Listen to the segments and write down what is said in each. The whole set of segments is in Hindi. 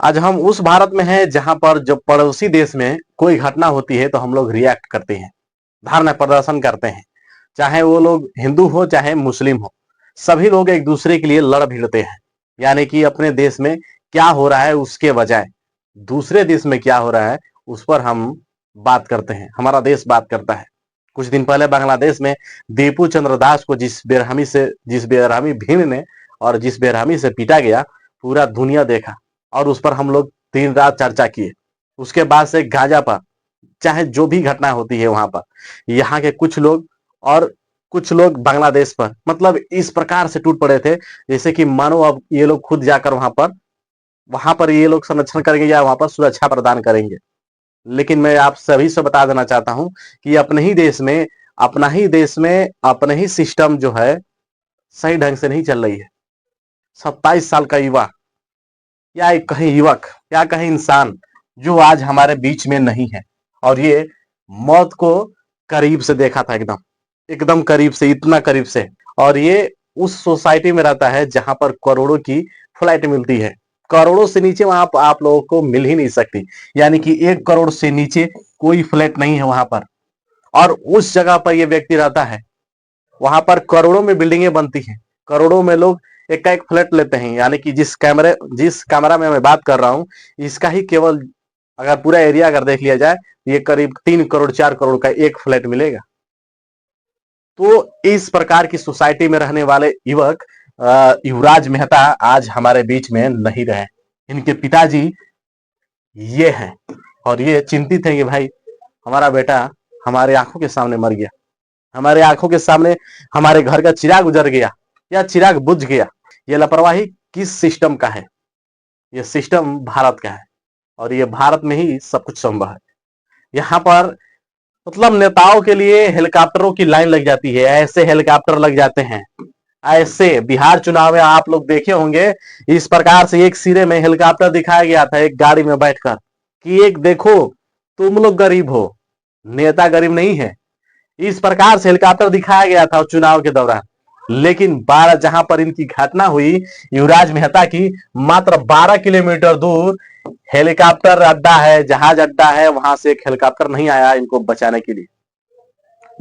आज हम उस भारत में हैं जहां पर जब पड़ोसी देश में कोई घटना होती है तो हम लोग रिएक्ट करते हैं, धरना प्रदर्शन करते हैं। चाहे वो लोग हिंदू हो चाहे मुस्लिम हो, सभी लोग एक दूसरे के लिए लड़ भिड़ते हैं। यानी कि अपने देश में क्या हो रहा है उसके बजाय दूसरे देश में क्या हो रहा है उस पर हम बात करते हैं, हमारा देश बात करता है। कुछ दिन पहले बांग्लादेश में दीपू चंद्र दास को जिस बेरहमी भीड़ ने और जिस बेरहमी से पीटा गया, पूरा दुनिया देखा और उस पर हम लोग दिन रात चर्चा किए। उसके बाद से गाजा पर चाहे जो भी घटना होती है वहां पर यहाँ के कुछ लोग और कुछ लोग बांग्लादेश पर मतलब इस प्रकार से टूट पड़े थे जैसे कि मानो अब ये लोग खुद जाकर वहां पर ये लोग संरक्षण करेंगे या वहां पर सुरक्षा प्रदान करेंगे। लेकिन मैं आप सभी से बता देना चाहता हूं कि अपने ही देश में अपने ही सिस्टम जो है सही ढंग से नहीं चल रही है। 27 साल का युवा या एक कहीं युवक या कहीं इंसान जो आज हमारे बीच में नहीं है और ये मौत को करीब से देखा था, एकदम एकदम करीब से, इतना करीब से। और ये उस सोसाइटी में रहता है जहां पर करोड़ों की फ्लाइट मिलती है। करोड़ों से नीचे वहां पर आप लोगों को मिल ही नहीं सकती, यानी कि 1 करोड़ से नीचे कोई फ्लैट नहीं है वहां पर। और उस जगह पर ये व्यक्ति रहता है, वहां पर करोड़ों में बिल्डिंगें बनती हैं, करोड़ों में लोग एक का एक फ्लैट लेते हैं। यानी कि जिस कैमरा में मैं बात कर रहा हूं इसका ही केवल अगर पूरा एरिया अगर देख लिया जाए ये करीब 3 करोड़ 4 करोड़ का एक फ्लैट मिलेगा। तो इस प्रकार की सोसाइटी में रहने वाले युवक युवराज मेहता आज हमारे बीच में नहीं रहे। इनके पिताजी ये हैं और ये चिंतित हैं कि भाई हमारा बेटा हमारे आंखों के सामने मर गया, हमारे आंखों के सामने हमारे घर का चिराग उजड़ गया या चिराग बुझ गया। ये लापरवाही किस सिस्टम का है? ये सिस्टम भारत का है और ये भारत में ही सब कुछ संभव है। यहाँ पर मतलब नेताओं के लिए हेलीकॉप्टरों की लाइन लग जाती है, ऐसे हेलीकॉप्टर लग जाते हैं। ऐसे बिहार चुनाव में आप लोग देखे होंगे, इस प्रकार से एक सिरे में हेलीकॉप्टर दिखाया गया था एक गाड़ी में बैठकर कि एक देखो तुम लोग गरीब हो, नेता गरीब नहीं है। इस प्रकार से हेलीकॉप्टर दिखाया गया था चुनाव के दौरान। लेकिन 12 जहां पर इनकी घटना हुई युवराज मेहता की, मात्र 12 किलोमीटर दूर हेलीकॉप्टर अड्डा है, जहाज अड्डा है, वहां से एक हेलीकॉप्टर नहीं आया इनको बचाने के लिए।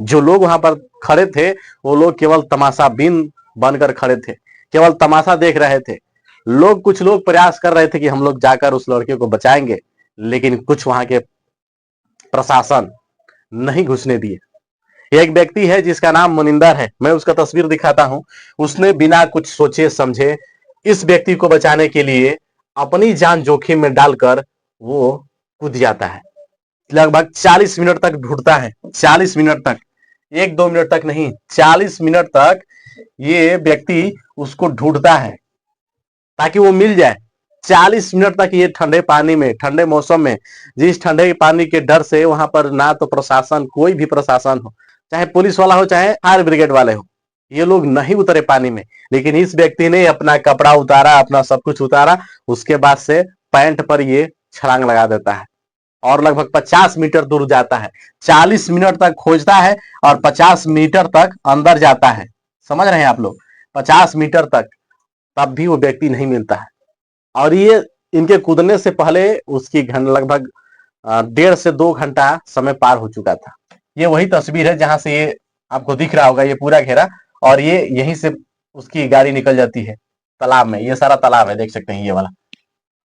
जो लोग वहां पर खड़े थे वो लोग केवल तमाशा बीन बनकर खड़े थे, केवल तमाशा देख रहे थे। कुछ लोग प्रयास कर रहे थे कि हम लोग जाकर उस लड़के को बचाएंगे, लेकिन कुछ वहां के प्रशासन नहीं घुसने दिए। एक व्यक्ति है जिसका नाम मुनिंदर है, मैं उसका तस्वीर दिखाता हूं। उसने बिना कुछ सोचे समझे इस व्यक्ति को बचाने के लिए अपनी जान जोखिम में डालकर वो कूद जाता है। लगभग 40 मिनट तक ढूंढता है, 40 मिनट तक, 1-2 मिनट तक नहीं, 40 मिनट तक ये व्यक्ति उसको ढूंढता है ताकि वो मिल जाए। 40 मिनट तक ये ठंडे पानी में, ठंडे मौसम में, जिस ठंडे पानी के डर से वहां पर ना तो प्रशासन, कोई भी प्रशासन हो, चाहे पुलिस वाला हो चाहे फायर ब्रिगेड वाले हो, ये लोग नहीं उतरे पानी में। लेकिन इस व्यक्ति ने अपना कपड़ा उतारा, अपना सब कुछ उतारा, उसके बाद से पैंट पर ये छलांग लगा देता है और लगभग 50 मीटर दूर जाता है। 40 मिनट तक खोजता है और 50 मीटर तक अंदर जाता है। समझ रहे हैं आप लोग? 50 मीटर तक, तब भी वो व्यक्ति नहीं मिलता है। और ये इनके कूदने से पहले उसकी लगभग 1.5 से 2 घंटा समय पार हो चुका था। ये वही तस्वीर है जहां से ये आपको दिख रहा होगा, ये पूरा घेरा, और ये यहीं से उसकी गाड़ी निकल जाती है तालाब में। ये सारा तालाब है, देख सकते हैं ये वाला।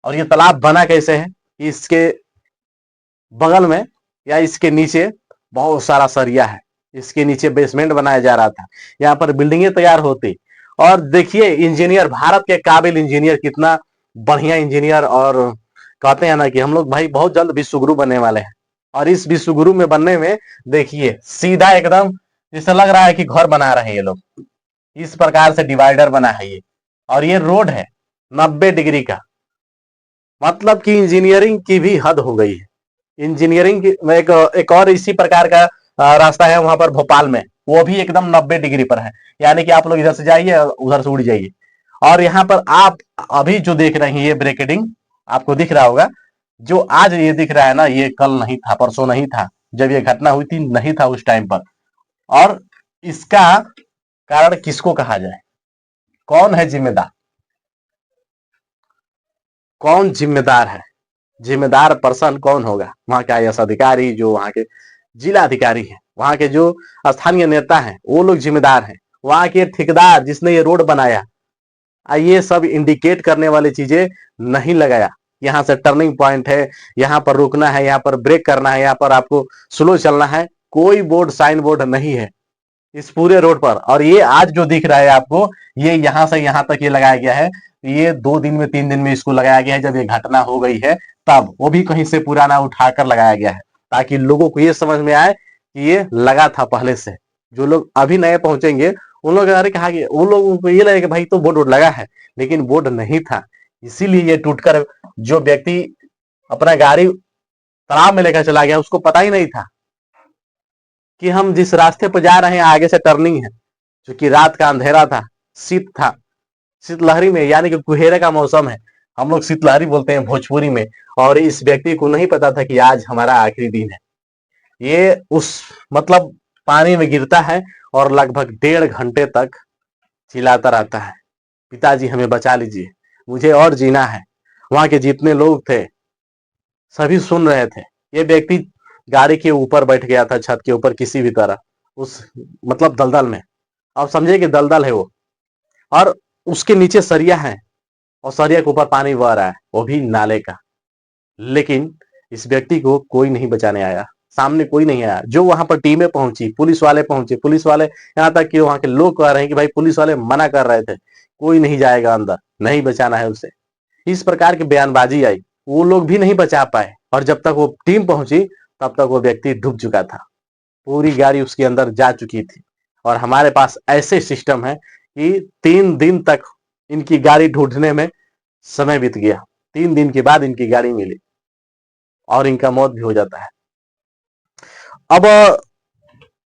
और ये तालाब बना कैसे है? इसके बगल में या इसके नीचे बहुत सारा सरिया है, इसके नीचे बेसमेंट बनाया जा रहा था, यहाँ पर बिल्डिंगें तैयार होती। और देखिए इंजीनियर, भारत के काबिल इंजीनियर, कितना बढ़िया इंजीनियर। और कहते हैं ना कि हम लोग भाई बहुत जल्द विश्वगुरु बनने वाले हैं। और इस विश्वगुरु में बनने में देखिए सीधा एकदम जैसे लग रहा है कि घर बना रहे हैं ये लोग। इस प्रकार से डिवाइडर बना है ये, और ये रोड है 90 डिग्री का। मतलब कि इंजीनियरिंग की भी हद हो गई है। इंजीनियरिंग की एक और इसी प्रकार का रास्ता है वहां पर भोपाल में, वो भी एकदम 90 डिग्री पर है। यानी कि आप लोग इधर से जाइए उधर से उड़ जाइए। और यहाँ पर आप अभी जो देख रहे हैं ये ब्रेकेडिंग आपको दिख रहा होगा, जो आज ये दिख रहा है ना, ये कल नहीं था, परसों नहीं था, जब ये घटना हुई थी नहीं था उस टाइम पर। और इसका कारण किसको कहा जाए? कौन है जिम्मेदार? कौन जिम्मेदार है? जिम्मेदार पर्सन कौन होगा? वहां के आईएएस अधिकारी, जो वहां के जिला अधिकारी हैं, वहां के जो स्थानीय नेता हैं, वो लोग जिम्मेदार हैं। वहां के ठेकेदार जिसने ये रोड बनाया, ये सब इंडिकेट करने वाली चीजें नहीं लगाया। यहाँ से टर्निंग पॉइंट है, यहाँ पर रुकना है, यहाँ पर ब्रेक करना है, यहाँ पर आपको स्लो चलना है, कोई बोर्ड साइन बोर्ड नहीं है इस पूरे रोड पर। और ये आज जो दिख रहा है आपको, ये यहाँ से यहाँ तक ये लगाया गया है। ये 2 दिन में 3 दिन में इसको लगाया गया है, जब ये घटना हो गई है तब। वो भी कहीं से पुराना उठाकर लगाया गया है, ताकि लोगों को ये समझ में आए कि ये लगा था पहले से। जो लोग अभी नए पहुंचेंगे, उन लोग अरे कहा गया, उन लोगों को ये लगेगा भाई तो बोर्ड लगा है, लेकिन बोर्ड नहीं था। इसीलिए ये टूटकर जो व्यक्ति अपना गाड़ी तालाब में लेकर चला गया, उसको पता ही नहीं था कि हम जिस रास्ते पर जा रहे हैं आगे से टर्निंग है। क्योंकि रात का अंधेरा था, शीत था, शीतलहरी में, यानी कि कुहेरे का मौसम है, हम लोग शीतलहरी बोलते हैं भोजपुरी में। और इस व्यक्ति को नहीं पता था कि आज हमारा आखिरी दिन है। ये उस मतलब पानी में गिरता है और लगभग 1.5 घंटे तक चिल्लाता रहता है, पिताजी हमें बचा लीजिए, मुझे और जीना है। वहां के जितने लोग थे सभी सुन रहे थे। ये व्यक्ति गाड़ी के ऊपर बैठ गया था, छत के ऊपर किसी भी तरह, उस मतलब दलदल में। आप समझे कि दलदल है वो, और उसके नीचे सरिया है, और सरिया के ऊपर पानी बह रहा है, वो भी नाले का। लेकिन इस व्यक्ति को कोई नहीं बचाने आया, सामने कोई नहीं आया। जो वहां पर टीमें पहुंची, पुलिस वाले पहुंचे, पुलिस वाले यहाँ तक कि वहां के लोग कह रहे हैं कि भाई पुलिस वाले मना कर रहे थे, कोई नहीं जाएगा अंदर, नहीं बचाना है उसे। इस प्रकार की बयानबाजी आई, वो लोग भी नहीं बचा पाए। और जब तक वो टीम पहुंची तब तक वो व्यक्ति डूब चुका था, पूरी गाड़ी उसके अंदर जा चुकी थी। और हमारे पास ऐसे सिस्टम है कि 3 दिन तक इनकी गाड़ी ढूंढने में समय बीत गया। 3 दिन के बाद इनकी गाड़ी मिली और इनका मौत भी हो जाता है। अब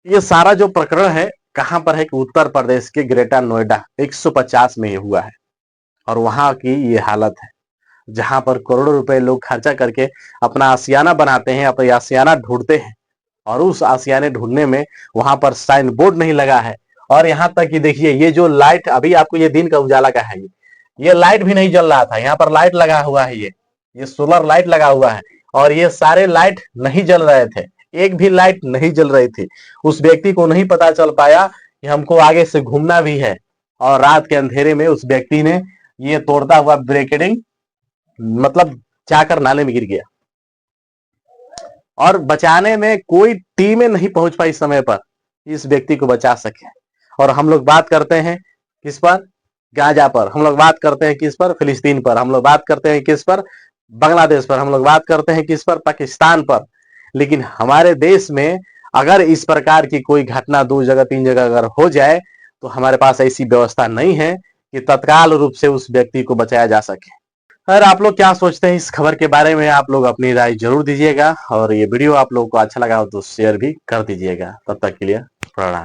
ये सारा जो प्रकरण है कहां पर है कि उत्तर प्रदेश के ग्रेटर नोएडा 150 में ये हुआ है। और वहां की ये हालत है, जहां पर करोड़ों रुपए लोग खर्चा करके अपना आशियाना बनाते हैं, अपना आशियाना ढूंढते हैं, और उस आशियाने ढूंढने में वहां पर साइन बोर्ड नहीं लगा है। और यहाँ तक कि देखिए, ये जो लाइट अभी आपको, ये दिन का उजाला का है, ये लाइट भी नहीं जल रहा था। यहाँ पर लाइट लगा हुआ है, ये सोलर लाइट लगा हुआ है, और ये सारे लाइट नहीं जल रहे थे, एक भी लाइट नहीं जल रही थी। उस व्यक्ति को नहीं पता चल पाया कि हमको आगे से घूमना भी है, और रात के अंधेरे में उस व्यक्ति ने ये तोड़ता हुआ ब्रेकेडिंग मतलब जाकर नाले में गिर गया। और बचाने में कोई टीमें नहीं पहुंच पाई समय पर इस व्यक्ति को बचा सके। और हम लोग बात करते हैं किस पर? गाजा पर। हम लोग बात करते हैं किस पर? फिलिस्तीन पर। हम लोग बात करते हैं किस पर? बांग्लादेश पर। हम लोग बात करते हैं किस पर? पाकिस्तान पर। लेकिन हमारे देश में अगर इस प्रकार की कोई घटना 2 जगह 3 जगह अगर हो जाए, तो हमारे पास ऐसी व्यवस्था नहीं है कि तत्काल रूप से उस व्यक्ति को बचाया जा सके। अगर आप लोग क्या सोचते हैं इस खबर के बारे में, आप लोग अपनी राय जरूर दीजिएगा। और ये वीडियो आप लोगों को अच्छा लगा हो तो शेयर भी कर दीजिएगा। तब तक के लिए प्रणाम।